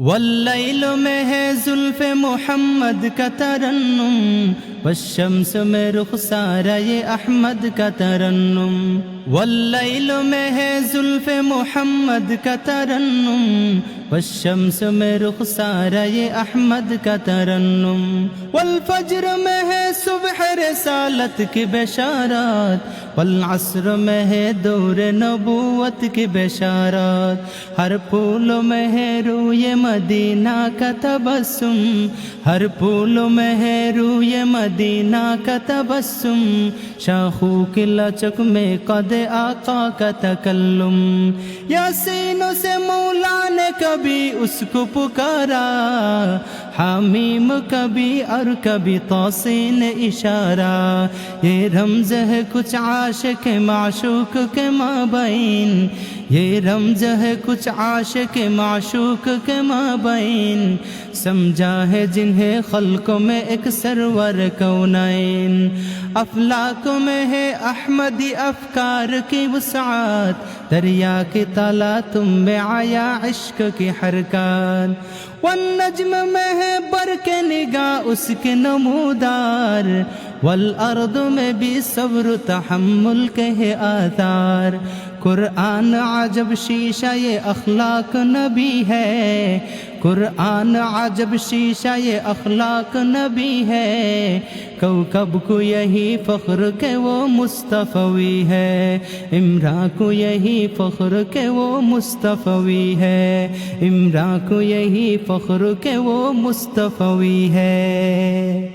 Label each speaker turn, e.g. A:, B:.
A: واللیل میں ہے زلف محمد کا ترنم، والشمس میں رخسارہ یہ احمد کا ترنم۔ واللیل میں ہے زلف محمد کا ترنم، والشمس میں رخسارہ یہ احمد کا ترنم۔ والفجر میں ہے صبح رسالت کی بشارات، والعصر میں ہے دور نبوت کی بشارات۔ ہر پھول میں ہے روئے مدینہ کا تبسم، ہر پھول میں ہے روئے مدینہ کا تبسم۔ شاخوں کی لچک میں قد آقا کا تکلم، یاسینوں سے مولا نے کبھی اس کو پکارا، حمیم کبھی اور کبھی توسین اشارہ۔ یہ رمز ہے کچھ عاشق معشوق کے مابین، یہ رمز ہے کچھ عاشق معشوق کے مابین۔ سمجھا ہے جنہیں خلقوں میں ایک سرور کونین، افلاک میں ہے احمدی افکار کی وسعت، دریا کی تالا تم میں آیا عشق کی حرکات۔ والنجم میں ہے برق نگاہ اس کے نمودار، والارض میں بھی صبر و تحمل کے ہے آثار۔ قرآن عجب شیشہ یہ اخلاق نبی ہے، قرآن عجب شیشہ یہ اخلاق نبی ہے۔ کوكب کو یہی فخر کہ وہ مصطفی ہے، عمران کو یہی فخر کہ وہ مصطفی ہے، عمران کو یہی فخر کہ وہ مصطفی ہے۔